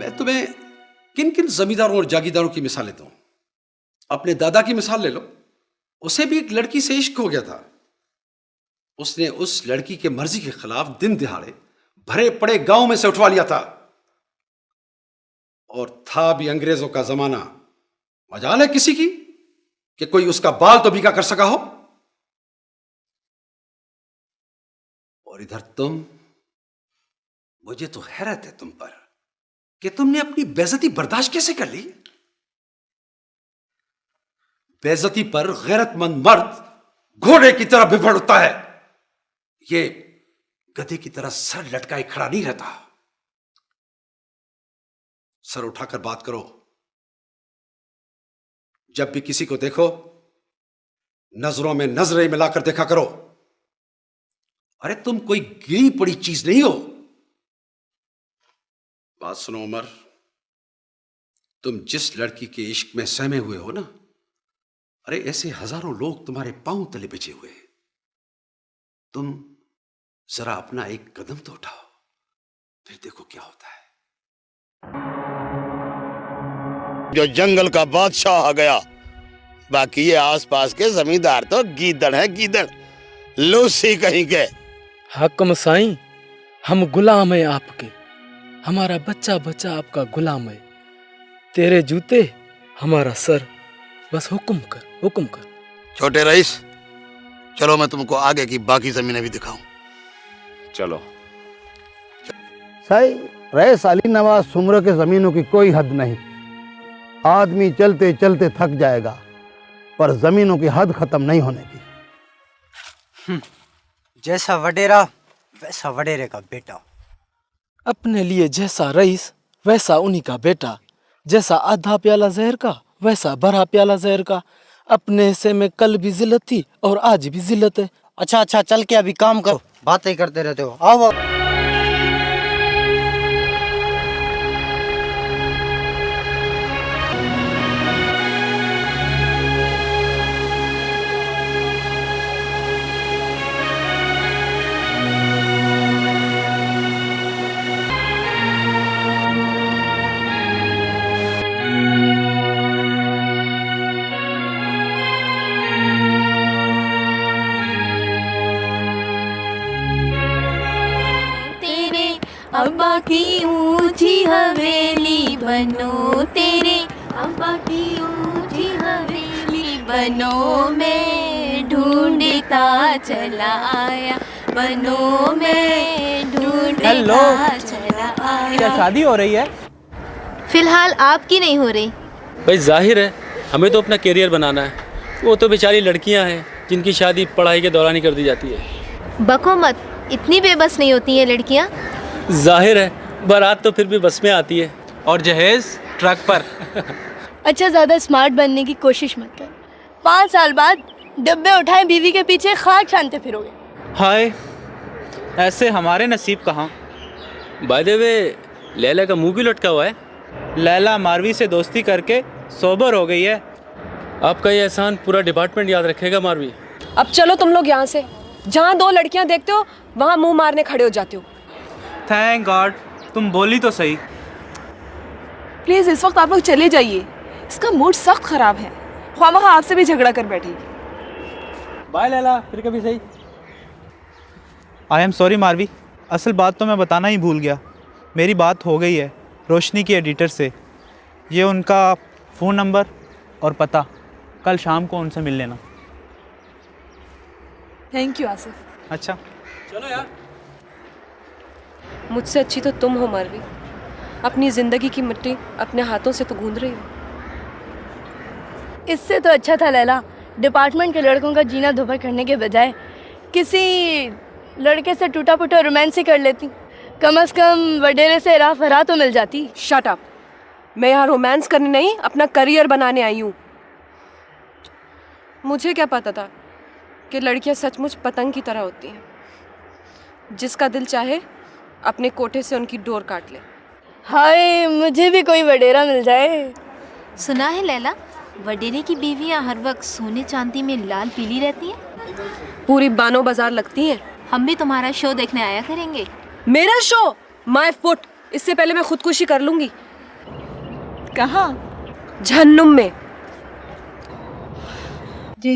मैं तुम्हें किन किन जमींदारों और जागीरदारों की मिसालें दूं? अपने दादा की मिसाल ले लो। उसे भी एक लड़की से इश्क हो गया था। उसने उस लड़की के मर्जी के खिलाफ दिन दिहाड़े भरे पड़े गांव में से उठवा लिया था। और था भी अंग्रेजों का जमाना। मजाल है किसी की कि कोई उसका बाल तो भीगा कर सका हो। और इधर तुम, मुझे तो हैरत है तुम पर कि तुमने अपनी बेइज्जती बर्दाश्त कैसे कर ली। बेइज्जती पर गैरतमंद मर्द घोड़े की तरह बिफर उठता है। ये गधे की तरह सर लटकाए खड़ा नहीं रहता। सर उठाकर बात करो। जब भी किसी को देखो नजरों में नजरें मिलाकर देखा करो। अरे तुम कोई गिरी पड़ी चीज नहीं हो। बात सुनो उमर, तुम जिस लड़की के इश्क में सहमे हुए हो ना, अरे ऐसे हजारों लोग तुम्हारे पांव तले बिछे हुए हैं। तुम जरा अपना एक कदम तो उठाओ, फिर देखो क्या होता है। जो जंगल का बादशाह आ गया, बाकी ये आसपास के जमींदार तो गीदड़ हैं, गीदड़ लूसी कहीं के। हकम साईं, हम गुलाम है आपके। हमारा बच्चा बच्चा आपका गुलाम है। तेरे जूते हमारा सर। बस हुक्म कर, हुक्म कर। छोटे रईस, चलो मैं तुमको आगे की बाकी जमीनें भी दिखाऊं। चलो। साई रईस अली नवाज सुमरो के जमीनों की कोई हद नहीं। आदमी चलते चलते थक जाएगा, पर जमीनों की हद खत्म नहीं होने की। जैसा वडेरा वैसा वडेरे का बेटा। अपने लिए जैसा रईस वैसा उन्हीं का बेटा। जैसा आधा प्याला जहर का वैसा भरा प्याला जहर का। अपने हिस्से में कल भी जिल्लत थी और आज भी जिल्लत है। अच्छा चल के अभी काम करो, बातें करते रहते हो। आओ। अब्बा की ऊंची हवेली बनो, तेरे अब्बा की ऊंची हवेली बनो, मैं ढूंढता चला आया, बनो मैं ढूंढता चला आया। क्या शादी हो रही है? फिलहाल आपकी नहीं हो रही। भाई जाहिर है हमें तो अपना करियर बनाना है। वो तो बेचारी लड़कियां हैं जिनकी शादी पढ़ाई के दौरान ही कर दी जाती है। बको मत, इतनी बेबस नहीं होती हैं लड़कियां। जाहिर है बारात तो फिर भी बस में आती है और जहेज ट्रक पर। अच्छा ज़्यादा स्मार्ट बनने की कोशिश मत कर। 5 साल बाद डब्बे उठाए बीवी के पीछे खाक छानते फिरोगे। हाय, ऐसे हमारे नसीब कहाँ। बाय द वे लैला का मुंह भी लटका हुआ है। लैला मारवी से दोस्ती करके सोबर हो गई है। आपका ये एहसान पूरा डिपार्टमेंट याद रखेगा मारवी। अब चलो तुम लोग यहाँ से। जहाँ 2 लड़कियाँ देखते हो वहाँ मुंह मारने खड़े हो जाते हो। थैंक गॉड तुम बोली तो सही। प्लीज इस वक्त आप लोग चले जाइए। इसका मूड सख्त खराब है। ख्वाह आपसे भी झगड़ा कर बैठेगी। बाय लैला, फिर कभी सही। आई एम सॉरी मारवी, असल बात तो मैं बताना ही भूल गया। मेरी बात हो गई है रोशनी की एडिटर से। ये उनका फ़ोन नंबर और पता, कल शाम को उनसे मिल लेना। Thank you Asif. अच्छा चलो यार। मुझसे अच्छी तो तुम हो मारवी। अपनी जिंदगी की मिट्टी अपने हाथों से तो गूंद रही हो। इससे तो अच्छा था लैला, डिपार्टमेंट के लड़कों का जीना धोबर करने के बजाय किसी लड़के से टूटा फूटा रोमांस ही कर लेती। कम से कम वडेरे से राह फरा तो मिल जाती। Shut up. मैं यहाँ रोमांस करने नहीं, अपना करियर बनाने आई हूँ। मुझे क्या पता था कि लड़कियाँ सचमुच पतंग की तरह होती हैं। जिसका दिल चाहे अपने कोठे से उनकी डोर काट ले। हाय, मुझे भी कोई वडेरा मिल जाए। सुना है लैला, वडेरे की बीवियाँ हर वक्त सोने चांदी में लाल पीली रहती हैं। पूरी बानो बाजार लगती हैं। हम भी तुम्हारा शो देखने आया करेंगे। मेरा शो? My foot. इससे पहले मैं खुदकुशी कर लूंगी। कहाँ? जहन्नुम में। जी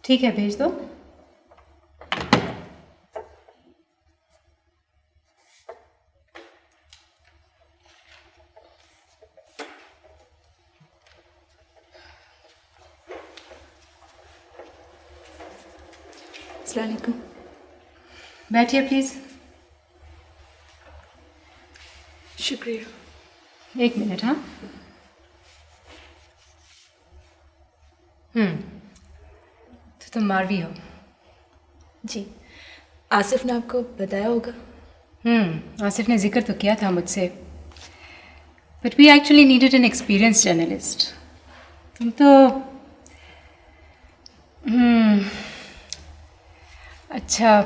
ठीक है, भेज दो। अस्सलाम वालेकुम। बैठिए प्लीज। शुक्रिया। एक मिनट। हाँ, तो तुम मारवी हो? जी, आसिफ ने आपको बताया होगा। आसिफ ने जिक्र तो किया था मुझसे, but we actually needed an experience journalist. तुम तो अच्छा,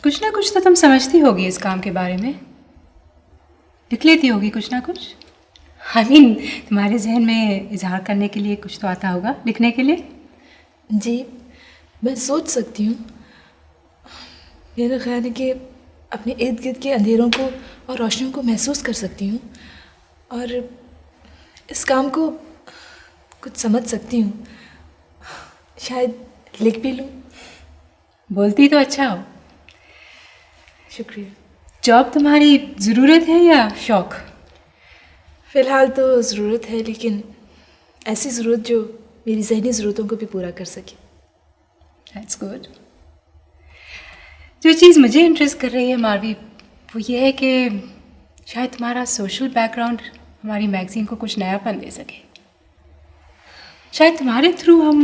कुछ ना कुछ तो तुम समझती होगी इस काम के बारे में, लिख लेती होगी कुछ ना कुछ। I mean, तुम्हारे जहन में इजहार करने के लिए कुछ तो आता होगा, लिखने के लिए। जी, मैं सोच सकती हूँ। मेरा ख्याल है कि अपने इर्द गिर्द के अंधेरों को और रोशनियों को महसूस कर सकती हूँ और इस काम को कुछ समझ सकती हूँ। शायद लिख भी लूँ। बोलती तो अच्छा हो। शुक्रिया। जॉब तुम्हारी ज़रूरत है या शौक़? फ़िलहाल तो ज़रूरत है, लेकिन ऐसी ज़रूरत जो मेरी ज़हनी ज़रूरतों को भी पूरा कर सके। That's good। जो चीज़ मुझे इंटरेस्ट कर रही है मारवी, वो ये है कि शायद तुम्हारा सोशल बैकग्राउंड हमारी मैगज़ीन को कुछ नयापन दे सके। शायद तुम्हारे थ्रू हम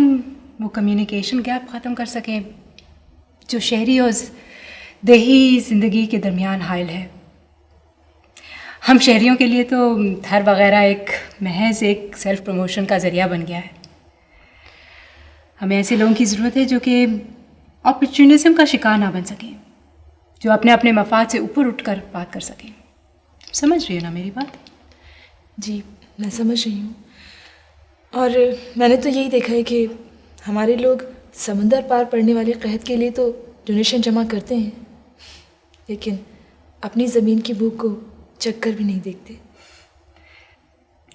वो कम्युनिकेशन गैप ख़त्म कर सकें जो शहरी और देही ज़िंदगी के दरमियान हायल है। हम शहरियों के लिए तो घर वगैरह एक महज एक सेल्फ प्रमोशन का ज़रिया बन गया है। हमें ऐसे लोगों की ज़रूरत है जो कि अपॉर्चुनिज़म का शिकार ना बन सकें, जो अपने अपने मफाद से ऊपर उठकर बात कर सकें। समझ रही हो ना मेरी बात? जी, मैं समझ रही हूँ। और मैंने तो यही देखा है कि हमारे लोग समंदर पार पड़ने वाले कहत के लिए तो डोनेशन जमा करते हैं, लेकिन अपनी ज़मीन की भूख को चख कर भी नहीं देखते।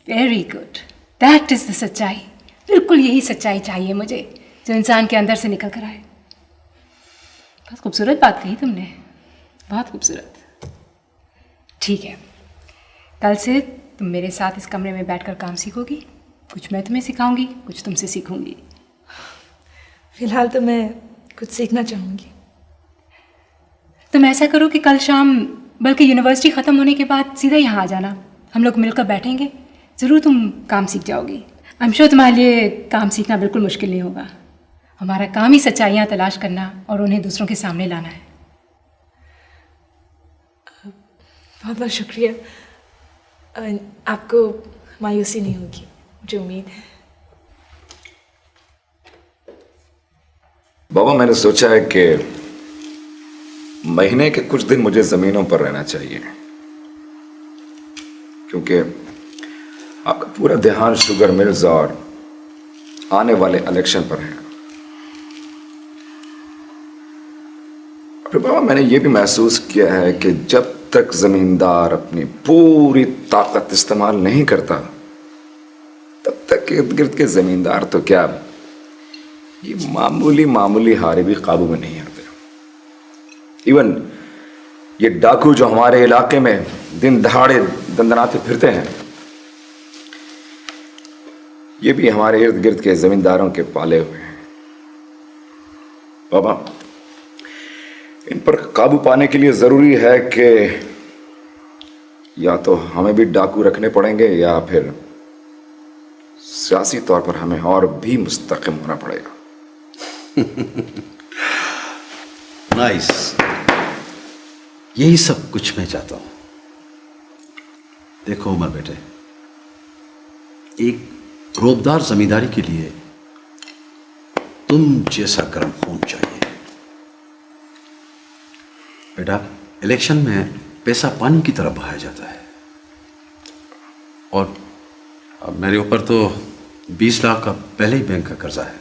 Very good, that is the सच्चाई। बिल्कुल यही सच्चाई चाहिए मुझे, जो इंसान के अंदर से निकल कर आए। बहुत खूबसूरत बात कही तुमने, बहुत खूबसूरत। ठीक है, कल से तुम मेरे साथ इस कमरे में बैठकर काम सीखोगी। कुछ मैं तुम्हें सिखाऊंगी, कुछ तुमसे सीखूंगी। फ़िलहाल तो मैं कुछ सीखना चाहूँगी। तुम ऐसा करो कि कल शाम, बल्कि यूनिवर्सिटी ख़त्म होने के बाद सीधा यहाँ आ जाना। हम लोग मिलकर बैठेंगे, ज़रूर तुम काम सीख जाओगी। आई एम श्योर तुम्हारे लिए काम सीखना बिल्कुल मुश्किल नहीं होगा। हमारा काम ही सच्चाइयाँ तलाश करना और उन्हें दूसरों के सामने लाना है। बहुत बहुत शुक्रिया। आपको मायूसी नहीं होगी, मुझे उम्मीद है। बाबा, मैंने सोचा है कि महीने के कुछ दिन मुझे जमीनों पर रहना चाहिए, क्योंकि आपका पूरा ध्यान शुगर मिल्स और आने वाले इलेक्शन पर है। फिर बाबा, मैंने ये भी महसूस किया है कि जब तक जमींदार अपनी पूरी ताकत इस्तेमाल नहीं करता, तब तक इर्द गिर्द के जमींदार तो क्या, ये मामूली हारे भी काबू में नहीं आते। इवन ये डाकू जो हमारे इलाके में दिन दहाड़े दंदनाते फिरते हैं, ये भी हमारे इर्द गिर्द के जमींदारों के पाले हुए हैं। बाबा, इन पर काबू पाने के लिए जरूरी है कि या तो हमें भी डाकू रखने पड़ेंगे या फिर सियासी तौर पर हमें और भी मुस्तकिम होना पड़ेगा। नाइस, यही सब कुछ मैं चाहता हूं। देखो उमर बेटे, एक रोबदार जमींदारी के लिए तुम जैसा गर्म खून चाहिए। बेटा, इलेक्शन में पैसा पानी की तरह बहाया जाता है, और अब मेरे ऊपर तो 20 लाख का पहले ही बैंक का कर्जा है।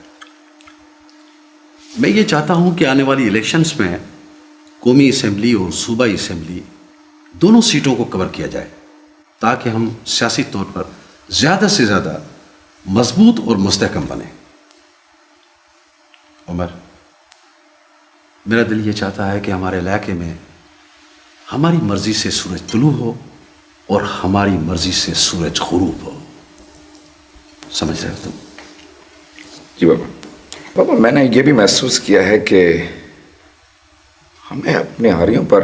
मैं ये चाहता हूं कि आने वाली इलेक्शंस में कौमी असेंबली और सूबाई असेंबली दोनों सीटों को कवर किया जाए। ताकि हम सियासी तौर पर ज़्यादा से ज़्यादा मजबूत और मुस्तहकम बने। उमर, मेरा दिल ये चाहता है कि हमारे इलाके में हमारी मर्जी से सूरज तुलू हो और हमारी मर्जी से सूरज गुरूब हो। समझ रहे हो तुम? जी बाबा। बाबा, मैंने ये भी महसूस किया है कि हमें अपने हारियों पर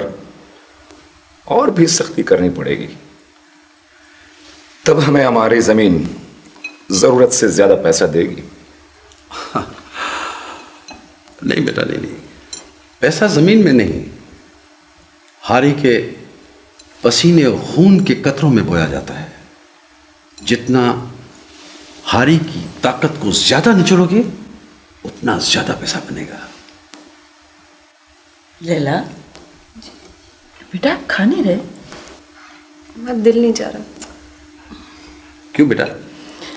और भी सख्ती करनी पड़ेगी, तब हमें हमारी जमीन जरूरत से ज्यादा पैसा देगी। नहीं बेटा, नहीं, पैसा जमीन में नहीं, हारी के पसीने और खून के कतरों में बोया जाता है। जितना हारी की ताकत को ज्यादा निचोड़ोगे उतना ज्यादा पैसा बनेगा। लैला, बेटा आप खा नहीं रहे? मेरा दिल नहीं चाह रहा। क्यों बेटा,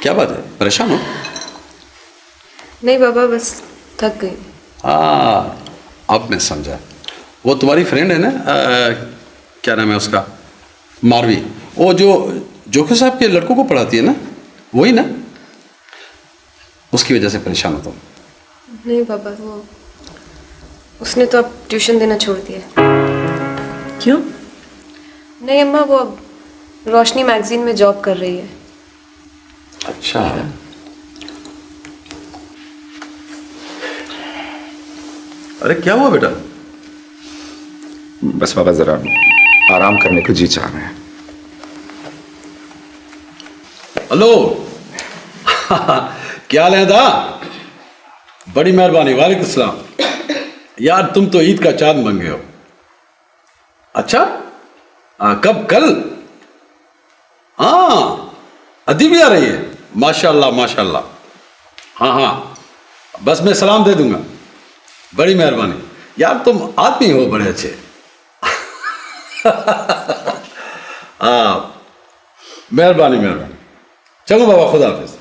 क्या बात है, परेशान हो? नहीं बाबा, बस थक गई। अब मैं समझा। वो तुम्हारी फ्रेंड है ना, क्या नाम है उसका, मारवी, वो जो जोखिर साहब के लड़कों को पढ़ाती है ना, वही ना? उसकी वजह से परेशान हो तुम? नहीं बाबा, वो उसने तो अब ट्यूशन देना छोड़ दिया। क्यों? नहीं अम्मा, वो अब रोशनी मैगजीन में जॉब कर रही है। अच्छा। अरे क्या हुआ बेटा? बस बाबा जरा आराम करने को जी चाह रहे हैं। हेलो। क्या हाल है दा? बड़ी मेहरबानी। वालेकुम सलाम। यार तुम तो ईद का चांद बन गए हो। अच्छा, कब? कल? हाँ, अदी भी आ रही है। माशाल्लाह माशाल्लाह। हाँ, बस मैं सलाम दे दूंगा। बड़ी मेहरबानी। यार तुम आदमी हो बड़े अच्छे। मेहरबानी मेहरबानी। चलो बाबा, खुदा हाफिज।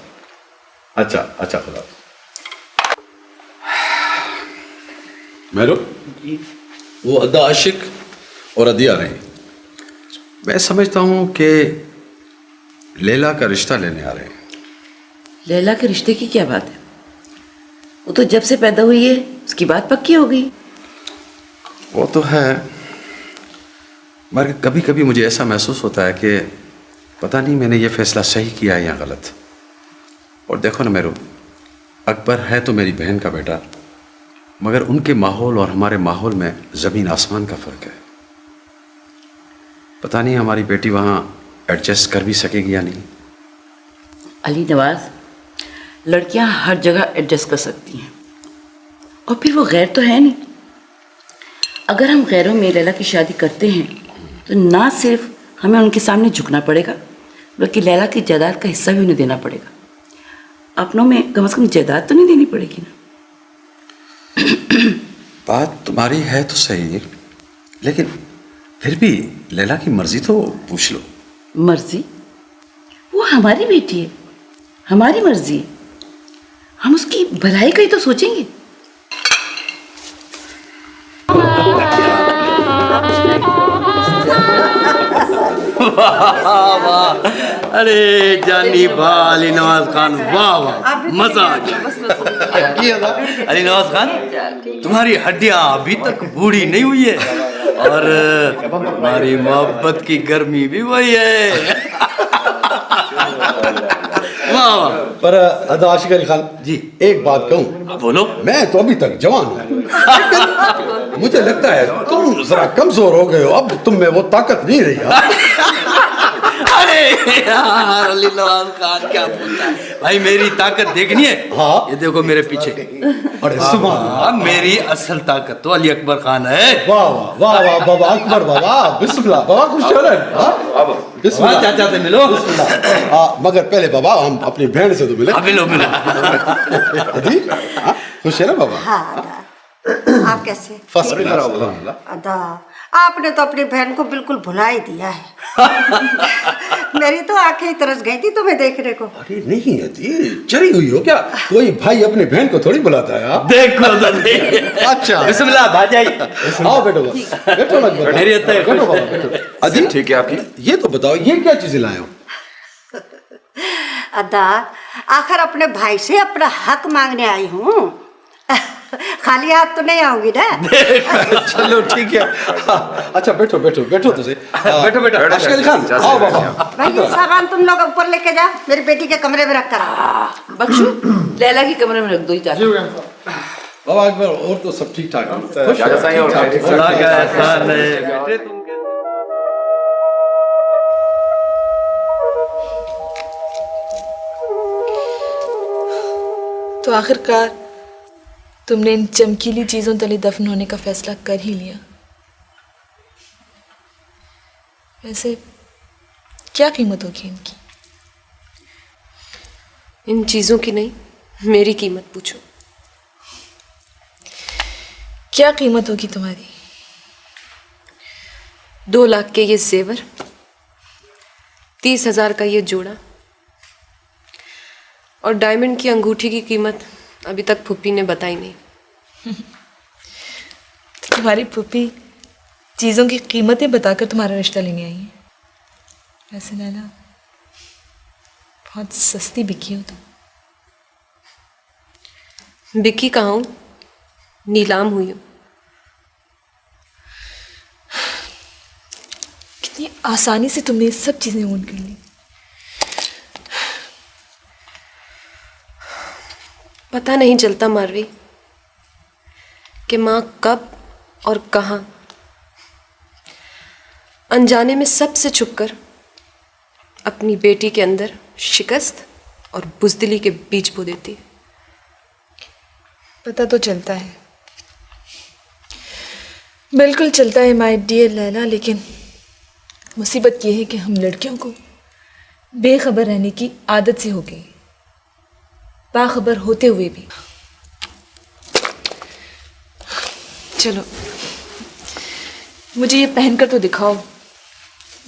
अच्छा खुदा हाफिज। मेहरो, वो अद्दा आशिक और अदिया रही। मैं समझता हूं कि लैला का रिश्ता लेने आ रहे हैं। लैला के रिश्ते की क्या बात है? वो तो जब से पैदा हुई है उसकी बात पक्की हो गई। वो तो है, मगर कभी कभी मुझे ऐसा महसूस होता है कि पता नहीं मैंने ये फैसला सही किया है या गलत। और देखो ना मेरू, अकबर है तो मेरी बहन का बेटा, मगर उनके माहौल और हमारे माहौल में ज़मीन आसमान का फ़र्क है। पता नहीं हमारी बेटी वहाँ एडजस्ट कर भी सकेगी या नहीं। अली नवाज, लड़कियां हर जगह एडजस्ट कर सकती हैं, और फिर वो गैर तो है नहीं। अगर हम गैरों में लैला की शादी करते हैं तो ना सिर्फ हमें उनके सामने झुकना पड़ेगा, बल्कि लैला की जायदाद का हिस्सा भी उन्हें देना पड़ेगा। अपनों में कम से कम जायदाद तो नहीं देनी पड़ेगी ना। बात तुम्हारी है तो सही, लेकिन फिर भी लैला की मर्जी तो पूछ लो। मर्जी? वो हमारी बेटी है, हमारी मर्जी है। हम उसकी भलाई का ही तो सोचेंगे। वाह, अरे जानी वाह अली नवाज खान, वाह वाह, मजा आ गया। अली नवाज खान, तुम्हारी हड्डियां अभी तक बूढ़ी नहीं हुई है, और हमारी मोहब्बत की गर्मी भी वही है। वाह वाह। पर अदा आशिक अली खान जी, एक बात कहूँ? बोलो। मैं तो अभी तक जवान हूँ, मुझे लगता है तुम जरा कमजोर हो गए हो। अब तुम में वो ताकत नहीं रही। अरे यार अली नवाज खान, क्या बोलता है भाई? मेरी ताकत देखनी है? हाँ, ये देखो मेरे पीछे। अरे सुभान, मेरी असल ताकत तो अली अकबर खान है। वाह वाह वाह वाह, बाबा अकबर, बाबा बिस्मिल्लाह, बाबा खुश चलें। बिस्मिल्लाह, चाचा से मिलो। मगर पहले बाबा हम अपनी बहन से तो मिले। मिलो मिलो। अदी, खुश है ना बाबा? हाँ, आप कैसे? First class. अदा, आपने तो अपनी बहन को बिल्कुल भुला ही दिया है। मेरी तो आंखें ही तरस गई थी तुम्हें देखने को। अरे नहीं अदी, चरी हुई हो क्या? कोई भाई अपने बहन को थोड़ी बुलाता है। देखो तो अच्छा, बिस्मिल्लाह, भाजाई। आओ बैठो, बैठो, बैठो, खैरियत है? बैठो बाबा, बैठो। अजी ठीक है आपकी? ये तो बताओ ये क्या चीजें लाए हो? अदा आखिर अपने भाई से अपना हक मांगने आई हूँ। खाली हाथ तो नहीं आऊंगी ना। चलो ठीक है। अच्छा बैठो बैठो बैठो तो सही। बैठो बेटा। आशिक अली खान आओ बाबा। भाई ये सामान तुम लोग ऊपर लेके जाओ, मेरी बेटी के कमरे में रख कर। बख्शू लैला के कमरे में रख दो ही चाचा। बाबा अकबर और तो सब ठीक ठाक है? तो आखिरकार तुमने इन चमकीली चीजों तले दफन होने का फैसला कर ही लिया। वैसे क्या कीमत होगी इनकी? इन चीजों की नहीं, मेरी कीमत पूछो। क्या कीमत होगी तुम्हारी? 2 लाख के ये जेवर, 30,000 का ये जोड़ा और डायमंड की अंगूठी की कीमत अभी तक फूफी ने बताई नहीं। तो तुम्हारी फूफी चीज़ों की कीमतें बताकर तुम्हारा रिश्ता लेने आई है। वैसे नैना बहुत सस्ती बिकी हो तुम। बिकी कहाँ हूँ, नीलाम हुई हूँ। कितनी आसानी से तुमने ये सब चीज़ें ओन कर ली। पता नहीं चलता मारवी कि माँ कब और कहाँ अनजाने में सबसे छुपकर अपनी बेटी के अंदर शिकस्त और बुज़दिली के बीज बो देती है। पता तो चलता है, बिल्कुल चलता है माय डियर लैला, लेकिन मुसीबत यह है कि हम लड़कियों को बेखबर रहने की आदत से हो गई, बाखबर होते हुए भी। चलो मुझे ये पहनकर तो दिखाओ,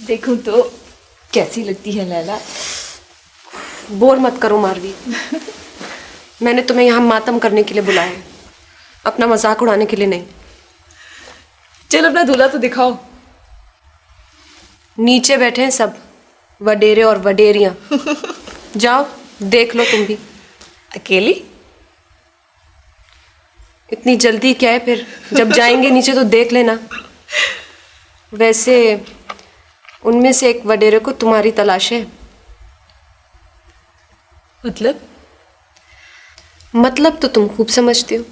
देखूं तो कैसी लगती है लैला। बोर मत करो मारवी। मैंने तुम्हें यहाँ मातम करने के लिए बुलाया है, अपना मजाक उड़ाने के लिए नहीं। चलो अपना दूल्हा तो दिखाओ। नीचे बैठे हैं सब वडेरे और वडेरियां। जाओ देख लो तुम भी। अकेली? इतनी जल्दी क्या है फिर, जब जाएंगे नीचे तो देख लेना। वैसे उनमें से एक वडेरे को तुम्हारी तलाश है। मतलब तो तुम खूब समझती हो,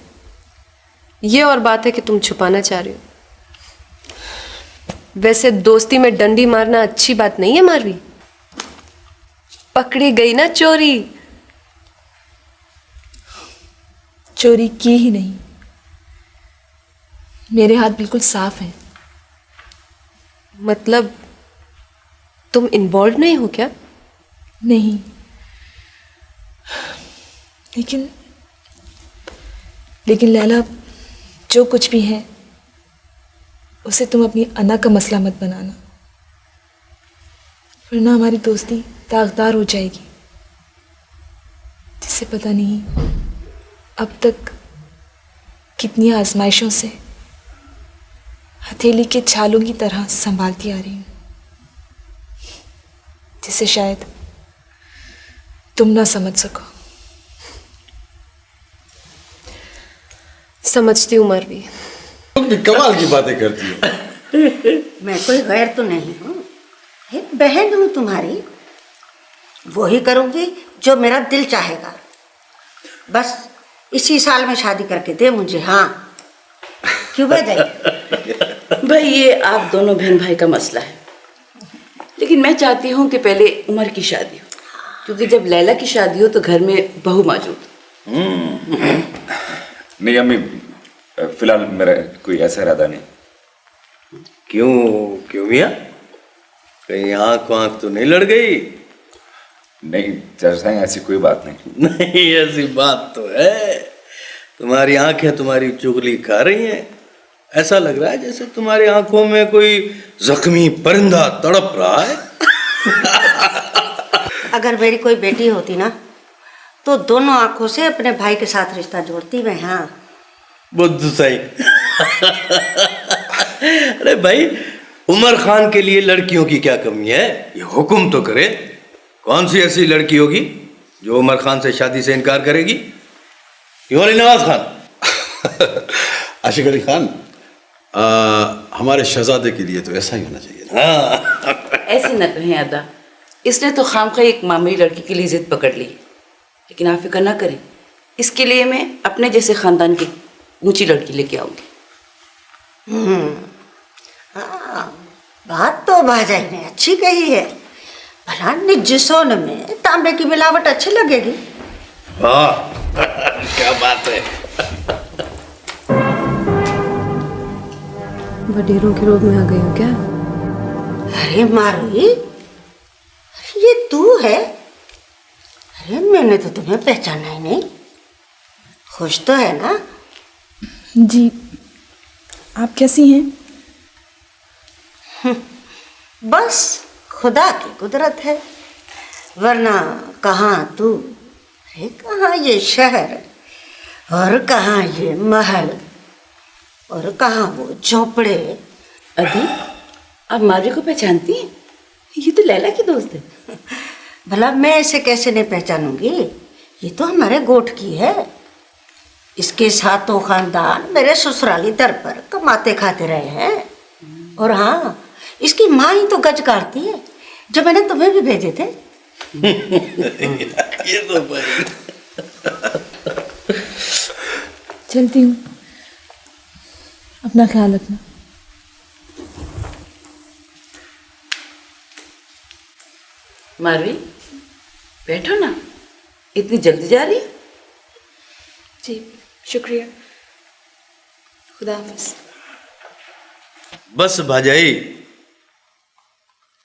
ये और बात है कि तुम छुपाना चाह रही हो। वैसे दोस्ती में डंडी मारना अच्छी बात नहीं है मारवी। पकड़ी गई ना चोरी। चोरी की ही नहीं, मेरे हाथ बिल्कुल साफ हैं। मतलब तुम इन्वॉल्व नहीं हो क्या? नहीं, लेकिन लैला जो कुछ भी है उसे तुम अपनी अना का मसला मत बनाना, वरना हमारी दोस्ती दागदार हो जाएगी, जिससे पता नहीं अब तक कितनी आजमाइशों से हथेली के छालों की तरह संभालती आ रही हूँ, जिसे शायद तुम ना समझ सको। समझती हूँ मारवी। तुम भी कमाल की बातें करती हो। मैं कोई गैर तो नहीं हूँ, एक बहन हूँ तुम्हारी। वो ही करूँगी जो मेरा दिल चाहेगा। बस इसी साल में शादी करके दे मुझे। हाँ क्यों भाई? भाई ये आप दोनों बहन भाई का मसला है, लेकिन मैं चाहती हूँ कि पहले उमर की शादी हो, क्योंकि जब लैला की शादी हो तो घर में बहू मौजूद। नहीं अम्मी, फिलहाल मेरा कोई ऐसा इरादा नहीं। क्यों मियाँ, कहीं आँख वाँख तो नहीं लड़ गई? नहीं जैसा ऐसी कोई बात नहीं। नहीं ऐसी बात तो है, तुम्हारी आंखें तुम्हारी चुगली खा रही हैं। ऐसा लग रहा है जैसे तुम्हारी आंखों में कोई जख्मी परिंदा तड़प रहा है। अगर मेरी कोई बेटी होती ना तो दोनों आंखों से अपने भाई के साथ रिश्ता जोड़ती मैं। हाँ बुद्धू सही। अरे भाई उमर खान के लिए लड़कियों की क्या कमी है, ये हुक्म तो करे। कौन सी ऐसी लड़की होगी जो उमर खान से शादी से इनकार करेगी? क्यों अली नवाज खान? आशिक अली खान, हमारे शहजादे के लिए तो ऐसा ही होना चाहिए। हाँ। ऐसे न कहें अदा, इसने तो खामखा एक मामूली लड़की के लिए जिद पकड़ ली। लेकिन आप फिक्र ना करें, इसके लिए मैं अपने जैसे खानदान की ऊंची लड़की लेके आऊंगी। हाँ, बात तो भाजाई ने अच्छी कही है। भला निज सोन में तांबे की मिलावट अच्छी लगेगी। वाह, क्या बात है। वडेरों के रोग में आ गई हो क्या? अरे मारुई, ये तू है? अरे मैंने तो तुम्हें पहचाना ही नहीं। खुश तो है ना? जी, आप कैसी हैं? बस खुदा की कुदरत है, वरना कहाँ तू, अरे कहाँ ये शहर, और कहाँ ये महल, और कहाँ वो झोपड़े। अदी, आप मारी को पहचानती हैं? ये तो लैला की दोस्त है। भला मैं इसे कैसे नहीं पहचानूंगी? ये तो हमारे गोठ की है। इसके सातों खानदान मेरे ससुराली दर पर कमाते खाते रहे हैं। और हाँ, इसकी माँ ही तो गज काटती है, जो मैंने तुम्हें भी भेजे थे। ये तो भाई। चलती हूँ, अपना ख्याल रखना। मारवी, बैठो ना, इतनी जल्दी जा रही है? जी शुक्रिया, खुदा हाफिज। बस भाजाई,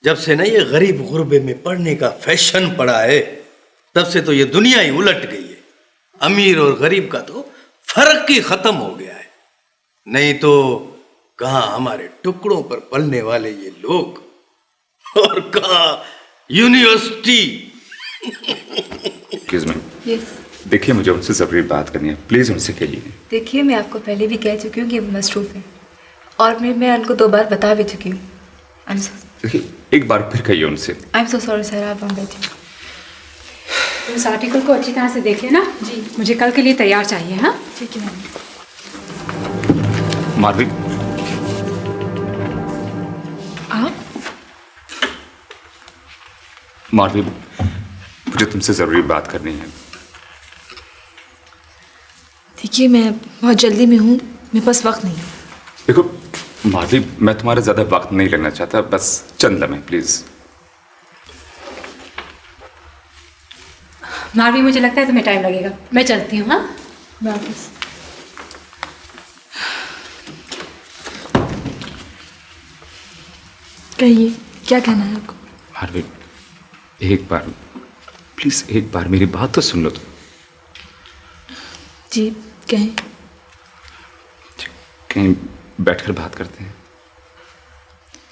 जब से ना ये गरीब गुरबे में पढ़ने का फैशन पड़ा है, तब से तो ये दुनिया ही उलट गई है। अमीर और गरीब का तो फर्क ही खत्म हो गया है। नहीं तो कहाँ हमारे टुकड़ों पर पलने वाले ये लोग, और कहाँ यूनिवर्सिटी। Excuse me, yes. देखिए मुझे उनसे ज़रूरी बात करनी है, प्लीज़ उनसे कहिए। देखिए, मैं आपको पहले भी कह चुकी हूँ कि वो मसरूफ़ है, और मैं उनको 2 बार बता भी चुकी हूँ। देखिए एक बार फिर कहिए उनसे। I am so sorry sir, आप वहाँ बैठिए। तुम इस आर्टिकल को अच्छी तरह से देख लेना जी, मुझे कल के लिए तैयार चाहिए। हाँ ठीक है मैम। मारवी, आप? मारवी, मुझे तुमसे ज़रूरी बात करनी है। देखिए, मैं बहुत जल्दी में हूँ, मेरे पास वक्त नहीं है। देखो मारवी, मैं तुम्हारा ज़्यादा वक्त नहीं लेना चाहता, बस चंद लम्हे प्लीज़। मारवी, मुझे लगता है तुम्हें टाइम लगेगा, मैं चलती हूँ। हाँ, वापस। कहिए, क्या कहना है आपको? मारवी, एक बार प्लीज़, एक बार मेरी बात तो सुन लो तुम। जी कहें। कहीं बैठकर बात करते हैं।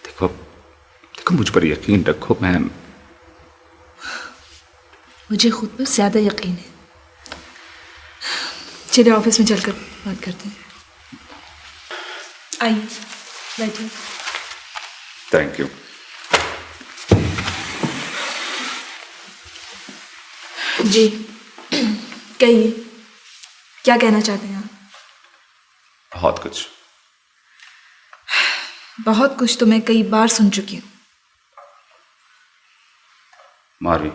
देखो देखो, मुझ पर यकीन रखो, मैं मुझे खुद पर ज़्यादा यकीन है। चलिए ऑफिस में चलकर बात करते हैं। आइए बैठिए। Thank you. जी कहिए, क्या कहना चाहते हैं आप? बहुत कुछ। बहुत कुछ तो मैं कई बार सुन चुकी हूँ। मारवी,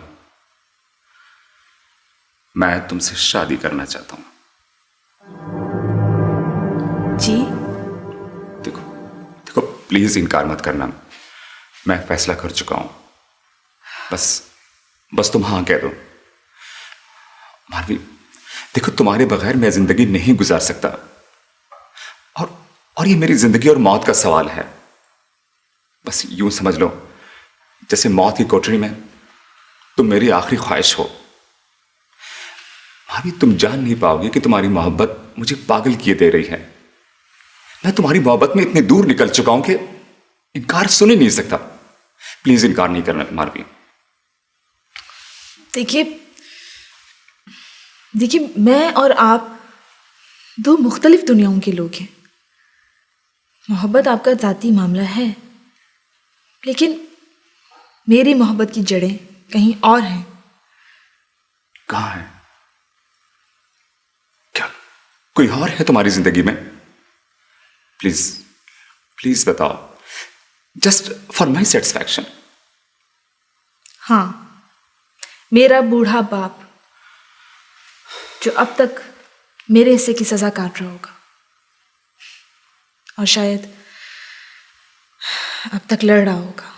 मैं तुमसे शादी करना चाहता हूँ। जी देखो देखो, प्लीज इनकार मत करना, मैं फैसला कर चुका हूं। बस तुम हाँ कह दो। मारवी, देखो तुम्हारे बगैर मैं जिंदगी नहीं गुजार सकता, और ये मेरी जिंदगी और मौत का सवाल है। बस यूं समझ लो जैसे मौत की कोठरी में तुम मेरी आखिरी ख्वाहिश हो। भाभी, तुम जान नहीं पाओगे कि तुम्हारी मोहब्बत मुझे पागल किए दे रही है। मैं तुम्हारी मोहब्बत में इतनी दूर निकल चुका हूं कि इनकार सुन ही नहीं सकता। प्लीज इनकार नहीं करना मारवी। देखिए मैं और आप दो मुख्तलिफ दुनियाओं के लोग हैं। मोहब्बत आपका ज़ाती मामला है, लेकिन मेरी मोहब्बत की जड़ें कहीं और हैं। कहाँ है? क्या कोई और है तुम्हारी जिंदगी में? प्लीज प्लीज बताओ, जस्ट फॉर माई सेटिस्फैक्शन। हाँ, मेरा बूढ़ा बाप जो अब तक मेरे हिस्से की सजा काट रहा होगा और शायद अब तक लड़ रहा होगा,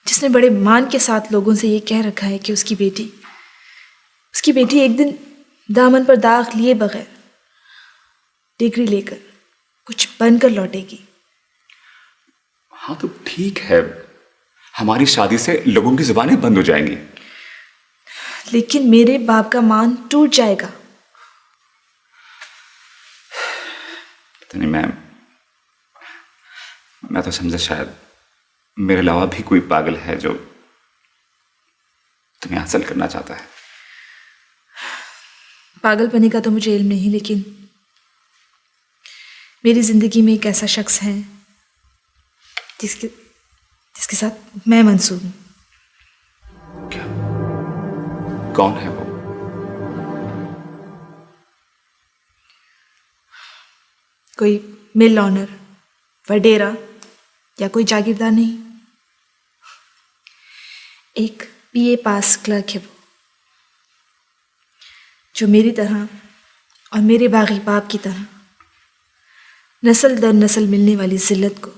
जिसने बड़े मान के साथ लोगों से ये कह रखा है कि उसकी बेटी एक दिन दामन पर दाग लिए बगैर डिग्री लेकर कुछ बनकर लौटेगी। हाँ तो ठीक है, हमारी शादी से लोगों की जुबानें बंद हो जाएंगी। लेकिन मेरे बाप का मान टूट जाएगा। नहीं मैं तो समझा शायद मेरे अलावा भी कोई पागल है जो तुम्हें हासिल करना चाहता है। पागलपने का तो मुझे इल्म नहीं, लेकिन मेरी जिंदगी में एक ऐसा शख्स है जिसके साथ मैं मंसूब हूं। क्या? कौन है वो? कोई मिल ऑनर, वडेरा या कोई जागीरदार नहीं, एक बीए पास क्लर्क है वो, जो मेरी तरह और मेरे बागी बाप की तरह नस्ल दर नस्ल मिलने वाली जिल्लत को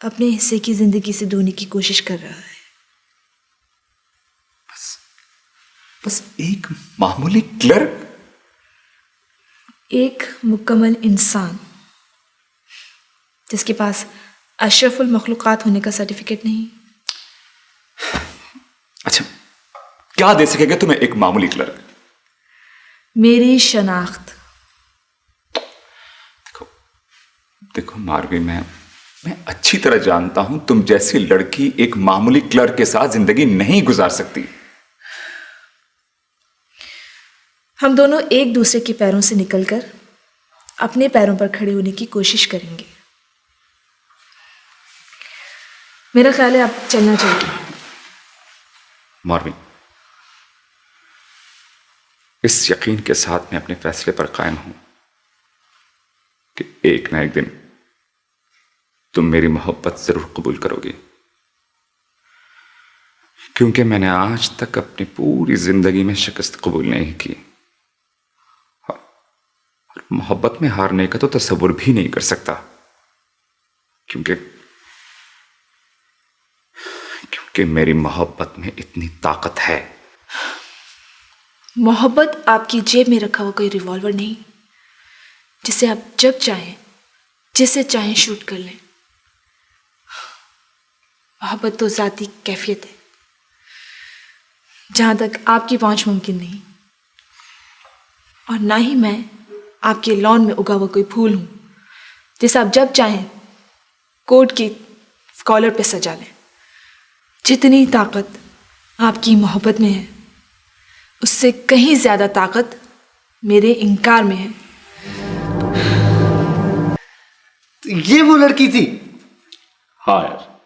अपने हिस्से की जिंदगी से धोने की कोशिश कर रहा है। बस एक मामूली क्लर्क, एक मुकम्मल इंसान जिसके पास अशरफुल मखलूक़ात होने का सर्टिफिकेट नहीं। अच्छा, क्या दे सकेगा तुम्हें एक मामूली क्लर्क? मेरी शनाख्त। देखो मारवी, मैं अच्छी तरह जानता हूं तुम जैसी लड़की एक मामूली क्लर्क के साथ जिंदगी नहीं गुजार सकती। हम दोनों एक दूसरे के पैरों से निकलकर अपने पैरों पर खड़े होने की कोशिश करेंगे। मेरा ख्याल है अब चलना चाहिए। मारवी, इस यकीन के साथ मैं अपने फैसले पर कायम हूं कि एक ना एक दिन तुम मेरी मोहब्बत जरूर कबूल करोगी, क्योंकि मैंने आज तक अपनी पूरी जिंदगी में शिकस्त कबूल नहीं की और मोहब्बत में हारने का तो तसव्वुर भी नहीं कर सकता, क्योंकि मेरी मोहब्बत में इतनी ताकत है। मोहब्बत आपकी जेब में रखा हुआ कोई रिवॉल्वर नहीं जिसे आप जब चाहें जिसे चाहें शूट कर लें। मोहब्बत तो ज़ाती कैफियत है जहां तक आपकी पहुंच मुमकिन नहीं, और ना ही मैं आपके लॉन में उगा हुआ कोई फूल हूं जिसे आप जब चाहें कोट की कॉलर पे सजा लें। जितनी ताकत आपकी मोहब्बत में है उससे कहीं ज्यादा ताकत मेरे इनकार में है। तो ये वो लड़की थी? हाँ यार,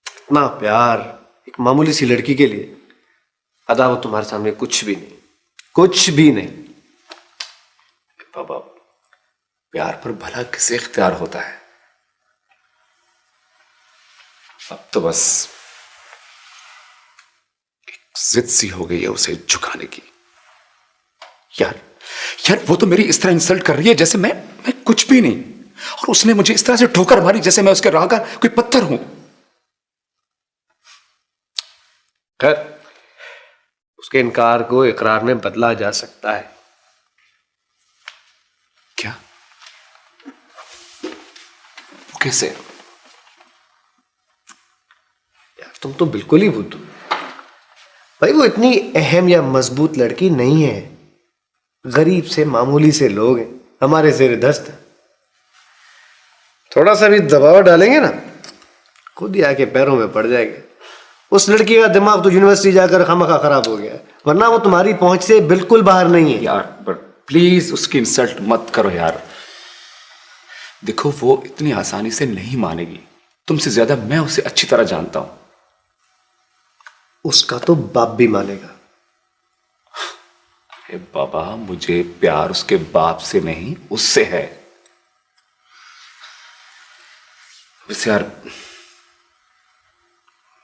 इतना प्यार एक मामूली सी लड़की के लिए, अदा वो तुम्हारे सामने कुछ भी नहीं, कुछ भी नहीं। बाबा, प्यार पर भला किसे इख्तियार होता है? अब तो बस जिद सी हो गई है उसे झुकाने की। यार वो तो मेरी इस तरह इंसल्ट कर रही है जैसे मैं कुछ भी नहीं, और उसने मुझे इस तरह से ठोकर मारी जैसे मैं उसके राह का कोई पत्थर हूं। खैर, उसके इनकार को इकरार में बदला जा सकता है। क्या? कैसे? यार तुम तो बिल्कुल ही भूत हो भाई। वो इतनी अहम या मजबूत लड़की नहीं है, गरीब से मामूली से लोग हैं, हमारे ज़ेर दस्त। थोड़ा सा भी दबाव डालेंगे ना खुद ही आके पैरों में पड़ जाएगा। उस लड़की का दिमाग तो यूनिवर्सिटी जाकर खामखा खराब हो गया है, वरना वो तुम्हारी पहुंच से बिल्कुल बाहर नहीं है। यार पर प्लीज उसकी इंसल्ट मत करो यार। देखो, वो इतनी आसानी से नहीं मानेगी। तुमसे ज्यादा मैं उसे अच्छी तरह जानता हूं। उसका तो बाप भी मानेगा। अरे बाबा, मुझे प्यार उसके बाप से नहीं, उससे है। वैसे यार,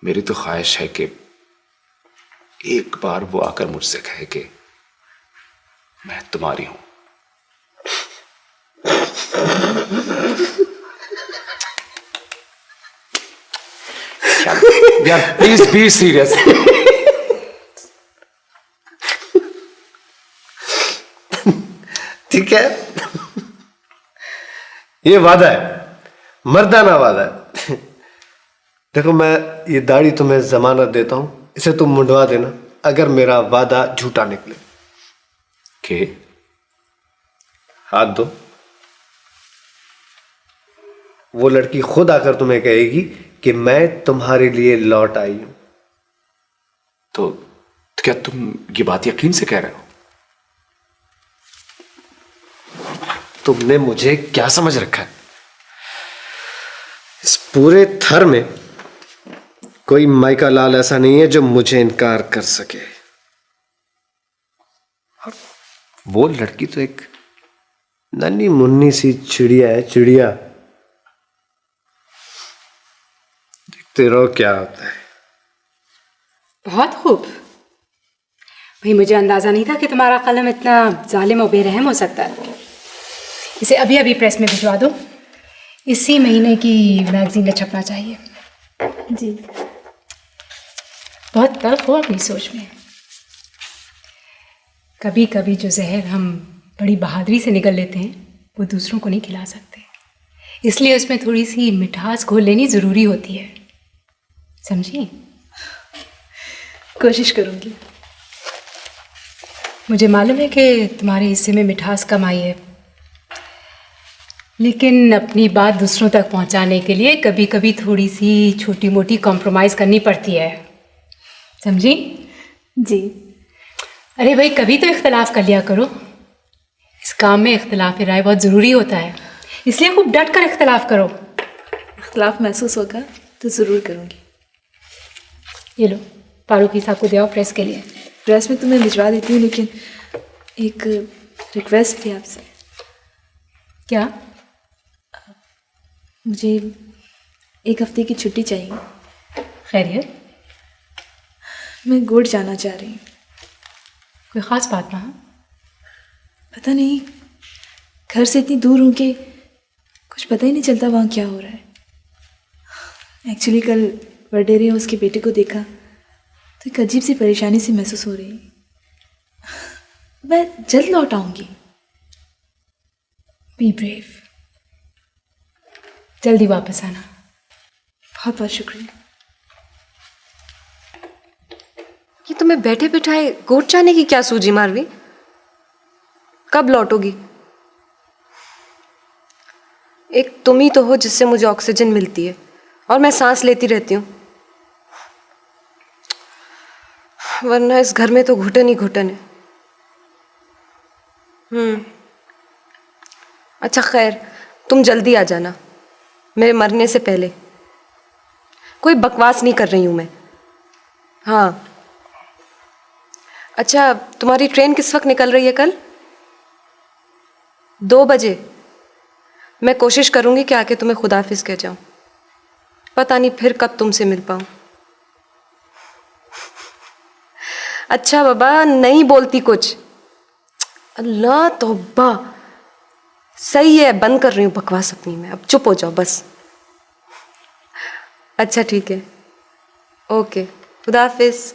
मेरी तो ख्वाहिश है कि एक बार वो आकर मुझसे कहे कि मैं तुम्हारी हूं। यार प्लीज बी सीरियस। ठीक है, ये वादा है, मर्दाना वादा है। देखो, मैं ये दाढ़ी तुम्हें जमानत देता हूं, इसे तुम मुंडवा देना अगर मेरा वादा झूठा निकले। के हाथ दो। वो लड़की खुद आकर तुम्हें कहेगी कि मैं तुम्हारे लिए लौट आई हूं। तो क्या तुम ये बात यकीन से कह रहे हो? तुमने मुझे क्या समझ रखा है? इस पूरे थर में कोई माइका लाल ऐसा नहीं है जो मुझे इनकार कर सके। वो लड़की तो एक नन्ही मुन्नी सी चिड़िया है, चिड़िया। देखते रहो क्या होता है। बहुत खूब। भाई, मुझे अंदाजा नहीं था कि तुम्हारा कलम इतना जालिम और बेरहम हो सकता है। इसे अभी अभी प्रेस में भिजवा दो। इसी महीने की मैगजीन में छपना चाहिए। जी। बहुत तल्ख हो अपनी सोच में। कभी कभी जो जहर हम बड़ी बहादुरी से निगल लेते हैं वो दूसरों को नहीं खिला सकते, इसलिए उसमें थोड़ी सी मिठास घोल लेनी ज़रूरी होती है, समझी? कोशिश करूंगी। मुझे मालूम है कि तुम्हारे हिस्से में मिठास कम आई है, लेकिन अपनी बात दूसरों तक पहुंचाने के लिए कभी कभी थोड़ी सी छोटी मोटी कॉम्प्रोमाइज़ करनी पड़ती है, समझी? जी। अरे भाई, कभी तो इख्तलाफ कर लिया करो। इस काम में इख्तलाफ राय बहुत ज़रूरी होता है, इसलिए खूब डट कर इख्तलाफ करो। इख्तलाफ महसूस होगा तो ज़रूर करूंगी। ये लो, फारूकी साहब को दिया प्रेस के लिए। प्रेस में तुम्हें भिजवा देती हूँ, लेकिन एक रिक्वेस्ट थी आपसे। क्या? मुझे एक हफ्ते की छुट्टी चाहिए। खैरियत? मैं गोड जाना चाह रही हूँ। कोई ख़ास बात वहाँ? पता नहीं, घर से इतनी दूर हूँ कि कुछ पता ही नहीं चलता वहाँ क्या हो रहा है। एक्चुअली कल वडेरे और उसके बेटे को देखा तो एक अजीब सी परेशानी सी महसूस हो रही है। मैं जल्द लौट आऊँगी। बी ब्रेव, जल्दी वापस आना। बहुत बहुत शुक्रिया। ये तुम्हें बैठे बिठाए गोट जाने की क्या सूझी मारवी? कब लौटोगी? एक तुम ही तो हो जिससे मुझे ऑक्सीजन मिलती है और मैं सांस लेती रहती हूँ, वरना इस घर में तो घुटन ही घुटन है। अच्छा खैर, तुम जल्दी आ जाना मेरे मरने से पहले। कोई बकवास नहीं कर रही हूँ मैं। हाँ, अच्छा, तुम्हारी ट्रेन किस वक्त निकल रही है कल? 2 बजे। मैं कोशिश करूंगी कि आके तुम्हें खुदाफिज कह जाऊं। पता नहीं फिर कब तुमसे मिल पाऊं। अच्छा बाबा, नहीं बोलती कुछ। अल्लाह तौबा। सही है, बंद कर रही हूँ बकवास अपनी में। अब चुप हो जाओ बस। अच्छा ठीक है, ओके, खुदाफिज।